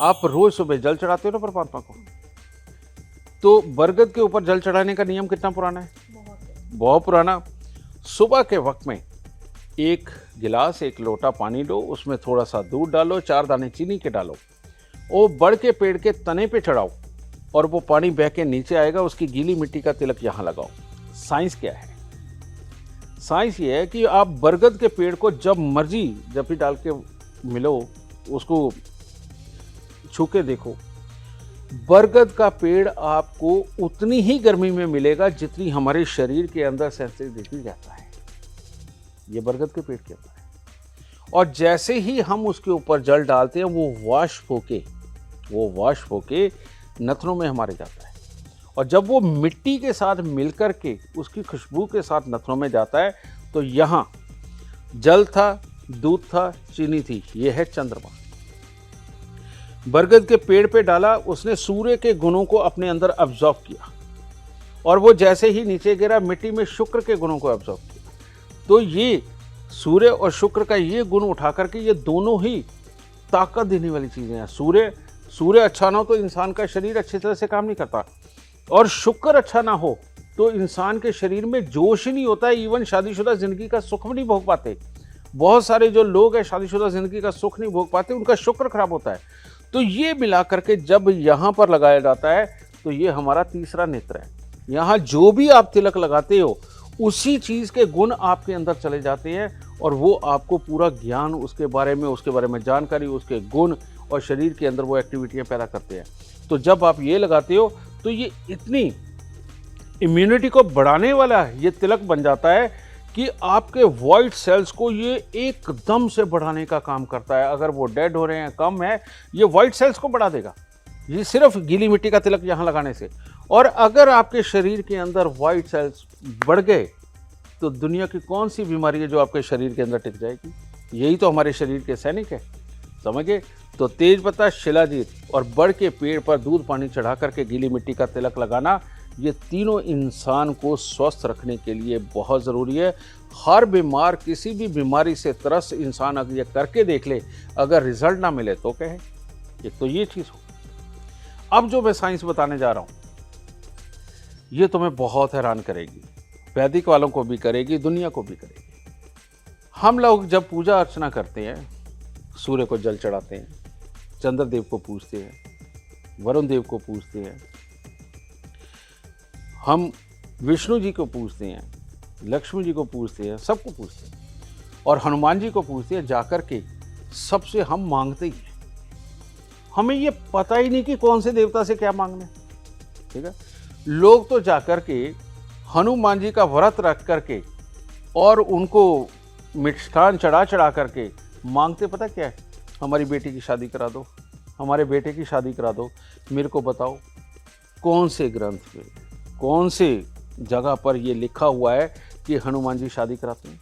आप रोज सुबह जल चढ़ाते हो ना परमात्मा को, तो बरगद के ऊपर जल चढ़ाने का नियम कितना पुराना है? बहुत पुराना। सुबह के वक्त में एक गिलास, एक लोटा पानी लो, उसमें थोड़ा सा दूध डालो, 4 दाने चीनी के डालो, वो बड़ के पेड़ के तने पे चढ़ाओ और वो पानी बह के नीचे आएगा, उसकी गीली मिट्टी का तिलक यहाँ लगाओ। साइंस क्या है? साइंस ये है कि आप बरगद के पेड़ को जब मर्जी जब भी डाल के मिलो, उसको छू के देखो, बरगद का पेड़ आपको उतनी ही गर्मी में मिलेगा जितनी हमारे शरीर के अंदर सेंसिटिविटी रहता है, ये बरगद के पेड़ के अंदर है। और जैसे ही हम उसके ऊपर जल डालते हैं, वो वाष्प होके नथनों में हमारे जाता है, और जब वो मिट्टी के साथ मिलकर के उसकी खुशबू के साथ नथनों में जाता है, तो यहाँ जल था, दूध था, चीनी थी, ये है चंद्रमा। बरगद के पेड़ पे डाला, उसने सूर्य के गुणों को अपने अंदर अब्जॉर्ब किया, और वो जैसे ही नीचे गिरा, मिट्टी में शुक्र के गुणों को अब्जॉर्ब किया। तो ये सूर्य और शुक्र का ये गुण उठा करके, ये दोनों ही ताकत देने वाली चीजें हैं। सूर्य अच्छा ना हो तो इंसान का शरीर अच्छी तरह से काम नहीं करता, और शुक्र अच्छा ना हो तो इंसान के शरीर में जोश ही नहीं होता है, इवन शादीशुदा जिंदगी का सुख भी नहीं भोग पाते। बहुत सारे जो लोग हैं शादीशुदा जिंदगी का सुख नहीं भोग पाते, उनका शुक्र खराब होता है। तो ये मिला करके जब यहाँ पर लगाया जाता है, तो ये हमारा तीसरा नेत्र है। यहाँ जो भी आप तिलक लगाते हो, उसी चीज के गुण आपके अंदर चले जाते हैं, और वो आपको पूरा ज्ञान उसके बारे में जानकारी, उसके गुण और शरीर के अंदर वो एक्टिविटियां पैदा करते हैं। तो जब आप ये लगाते हो, तो ये इतनी इम्यूनिटी को बढ़ाने वाला ये तिलक बन जाता है कि आपके वाइट सेल्स को ये एकदम से बढ़ाने का काम करता है। अगर वो डेड हो रहे हैं, कम है, ये वाइट सेल्स को बढ़ा देगा, ये सिर्फ गीली मिट्टी का तिलक यहाँ लगाने से। और अगर आपके शरीर के अंदर वाइट सेल्स बढ़ गए, तो दुनिया की कौन सी बीमारी है जो आपके शरीर के अंदर टिक जाएगी? यही तो हमारे शरीर के सैनिक है, समझे? तो तेज पत्ता, शिलाजीत और बड़ के पेड़ पर दूध पानी चढ़ा करके गीली मिट्टी का तिलक लगाना, ये तीनों इंसान को स्वस्थ रखने के लिए बहुत ज़रूरी है। हर बीमार, किसी भी बीमारी से त्रस्त इंसान अगर ये करके देख ले, अगर रिजल्ट ना मिले तो कहे। एक तो ये चीज़ हो। अब जो मैं साइंस बताने जा रहा हूँ, ये तुम्हें बहुत हैरान करेगी, वैदिक वालों को भी करेगी, दुनिया को भी करेगी। हम लोग जब पूजा अर्चना करते हैं, सूर्य को जल चढ़ाते हैं, चंद्रदेव को पूजते हैं, वरुण देव को पूजते हैं, हम विष्णु जी को पूजते हैं, लक्ष्मी जी को पूजते हैं, सबको पूजते हैं, और हनुमान जी को पूजते हैं। जाकर के सबसे हम मांगते ही हैं, हमें ये पता ही नहीं कि कौन से देवता से क्या मांगना है, ठीक है। लोग तो जाकर के हनुमान जी का व्रत रख करके और उनको मिष्ठान चढ़ा करके मांगते, पता क्या है? हमारी बेटी की शादी करा दो, हमारे बेटे की शादी करा दो। मेरे को बताओ कौन से ग्रंथ में, कौन से जगह पर ये लिखा हुआ है कि हनुमान जी शादी कराते हैं?